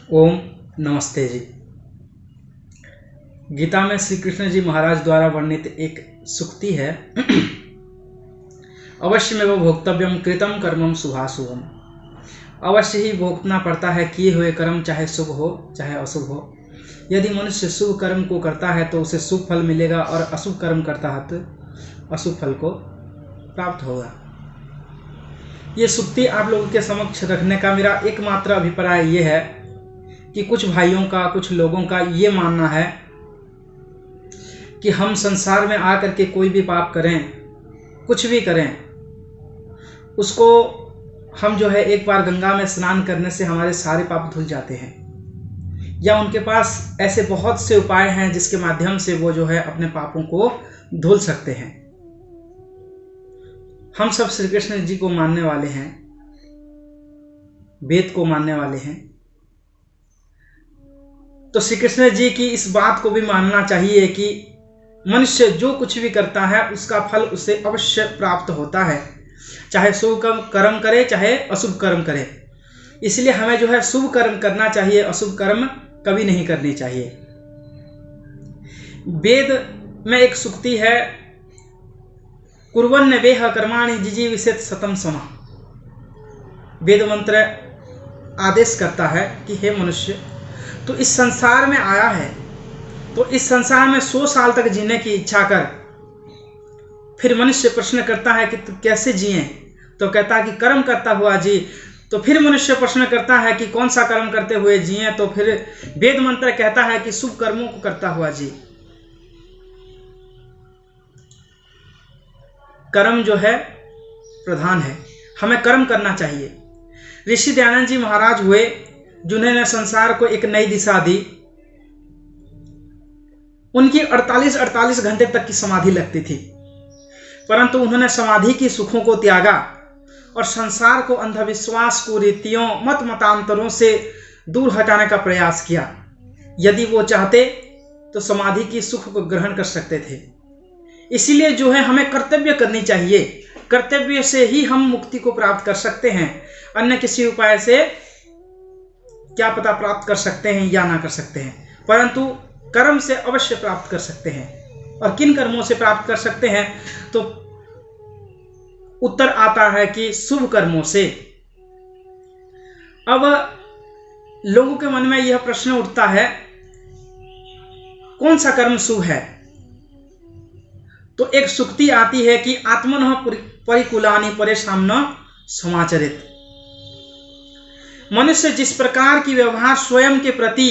ओम नमस्ते जी। गीता में श्री कृष्ण जी महाराज द्वारा वर्णित एक सूक्ति है, अवश्य में वो भोक्तव्यम कृतम कर्मम शुभाशुभम। अवश्य ही भोगना पड़ता है किए हुए कर्म, चाहे शुभ हो चाहे अशुभ हो। यदि मनुष्य शुभ कर्म को करता है तो उसे शुभ फल मिलेगा और अशुभ कर्म करता है तो अशुभ फल को प्राप्त होगा। ये सूक्ति आप लोगों के समक्ष रखने का मेरा एकमात्र अभिप्राय ये है कि कुछ भाइयों का, कुछ लोगों का ये मानना है कि हम संसार में आकर के कोई भी पाप करें, कुछ भी करें, उसको हम जो है एक बार गंगा में स्नान करने से हमारे सारे पाप धुल जाते हैं, या उनके पास ऐसे बहुत से उपाय हैं जिसके माध्यम से वो जो है अपने पापों को धुल सकते हैं। हम सब श्री कृष्ण जी को मानने वाले हैं, वेद को मानने वाले हैं, तो श्री कृष्ण जी की इस बात को भी मानना चाहिए कि मनुष्य जो कुछ भी करता है उसका फल उसे अवश्य प्राप्त होता है, चाहे शुभ कर्म करे चाहे अशुभ कर्म करे। इसलिए हमें जो है शुभ कर्म करना चाहिए, अशुभ कर्म कभी नहीं करनी चाहिए। वेद में एक सूक्ति है, कुर्वन्य वेह कर्माणि जिजीविषेत् शतं समः। वेद मंत्र आदेश करता है कि हे मनुष्य, तो इस संसार में आया है तो इस संसार में 100 साल तक जीने की इच्छा कर। फिर मनुष्य प्रश्न करता है कि तू कैसे जिए, तो कहता है कि कर्म करता हुआ जी। तो फिर मनुष्य प्रश्न करता है कि कौन सा कर्म करते हुए जिए, तो फिर वेद मंत्र कहता है कि शुभ कर्मों को करता हुआ जी। कर्म जो है प्रधान है, हमें कर्म करना चाहिए। ऋषि दयानंद जी महाराज हुए जिन्होंने संसार को एक नई दिशा दी। उनकी 48 घंटे तक की समाधि लगती थी, परंतु उन्होंने समाधि की सुखों को त्यागा और संसार को अंधविश्वास, कुरीतियों, मत मतांतरों से दूर हटाने का प्रयास किया। यदि वो चाहते तो समाधि की सुख को ग्रहण कर सकते थे। इसीलिए जो है हमें कर्तव्य करनी चाहिए। कर्तव्य से ही हम मुक्ति को प्राप्त कर सकते हैं, अन्य किसी उपाय से क्या पता प्राप्त कर सकते हैं या ना कर सकते हैं, परंतु कर्म से अवश्य प्राप्त कर सकते हैं। और किन कर्मों से प्राप्त कर सकते हैं, तो उत्तर आता है कि शुभ कर्मों से। अब लोगों के मन में यह प्रश्न उठता है, कौन सा कर्म शुभ है? तो एक सूक्ति आती है कि आत्मनः परिकुलानि परेषां न समाचरेत्। मनुष्य जिस प्रकार की व्यवहार स्वयं के प्रति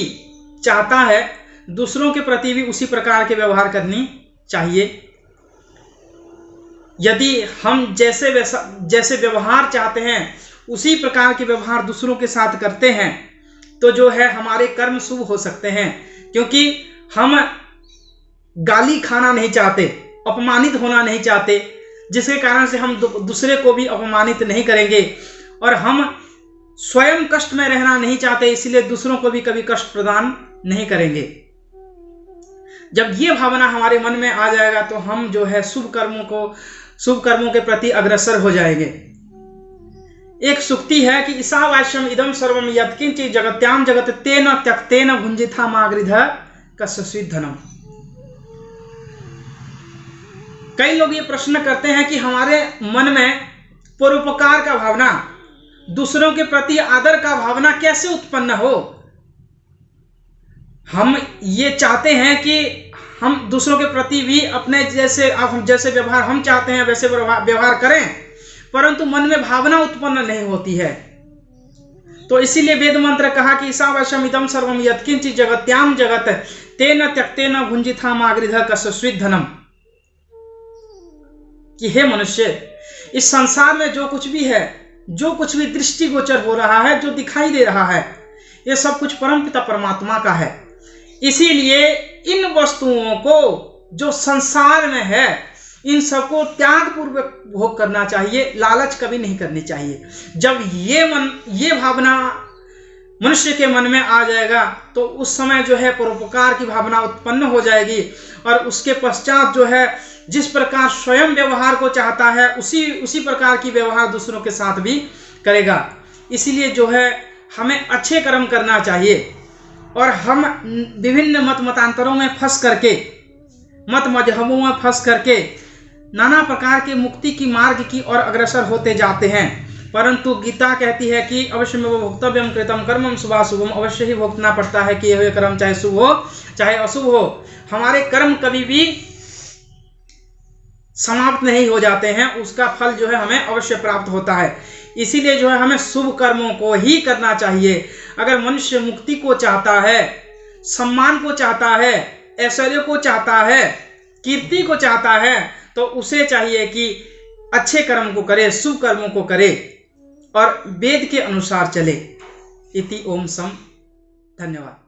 चाहता है, दूसरों के प्रति भी उसी प्रकार के व्यवहार करनी चाहिए। यदि हम जैसे व्यवहार चाहते हैं उसी प्रकार के व्यवहार दूसरों के साथ करते हैं, तो जो है हमारे कर्म शुभ हो सकते हैं। क्योंकि हम गाली खाना नहीं चाहते, अपमानित होना नहीं चाहते, जिसके कारण से हम दूसरे को भी अपमानित नहीं करेंगे। और हम स्वयं कष्ट में रहना नहीं चाहते, इसलिए दूसरों को भी कभी कष्ट प्रदान नहीं करेंगे। जब ये भावना हमारे मन में आ जाएगा तो हम जो है शुभ कर्मों के प्रति अग्रसर हो जाएंगे। एक सूक्ति है कि ईशावास्यम इदम सर्वम यत्किंचित् जगत्याम जगत तेन त्यक्तेन भुंजिथा मागृधः कस्यचित् धनम। कई लोग ये प्रश्न करते हैं कि हमारे मन में परोपकार का भावना, दूसरों के प्रति आदर का भावना कैसे उत्पन्न हो। हम ये चाहते हैं कि हम दूसरों के प्रति भी अपने जैसे व्यवहार हम चाहते हैं वैसे व्यवहार करें, परंतु मन में भावना उत्पन्न नहीं होती है। तो इसीलिए वेद मंत्र कहा कि ईशावास्यम इदं सर्वं यत्किंचित् जगत्याम जगत तेन त्यक्तेन भुंजिथा मागृधः कस्यचित् धनम। कि हे मनुष्य, इस संसार में जो कुछ भी है, जो कुछ भी दृष्टिगोचर हो रहा है, जो दिखाई दे रहा है, ये सब कुछ परमपिता परमात्मा का है। इसीलिए इन वस्तुओं को जो संसार में है, इन सबको त्याग पूर्वक भोग करना चाहिए, लालच कभी नहीं करनी चाहिए। जब ये भावना मनुष्य के मन में आ जाएगा तो उस समय जो है परोपकार की भावना उत्पन्न हो जाएगी, और उसके पश्चात जो है जिस प्रकार स्वयं व्यवहार को चाहता है उसी प्रकार की व्यवहार दूसरों के साथ भी करेगा। इसीलिए जो है हमें अच्छे कर्म करना चाहिए और हम विभिन्न मत मतांतरों में फंस करके, मत मजहबों में फंस करके नाना प्रकार के मुक्ति की मार्ग की ओर अग्रसर होते जाते हैं। परंतु गीता कहती है कि अवश्य में भोक्तव्यम कृतम कर्मम शुभाशुभम, अवश्य ही भोगना पड़ता है किए हुए कर्म, चाहे शुभ हो चाहे अशुभ हो। हमारे कर्म कभी भी समाप्त नहीं हो जाते हैं, उसका फल जो है हमें अवश्य प्राप्त होता है। इसीलिए जो है हमें शुभ कर्मों को ही करना चाहिए। अगर मनुष्य मुक्ति को चाहता है, सम्मान को चाहता है, ऐश्वर्य को चाहता है, कीर्ति को चाहता है, तो उसे चाहिए कि अच्छे कर्म को करे, शुभ कर्मों को करे और वेद के अनुसार चले। इति ओम सम। धन्यवाद।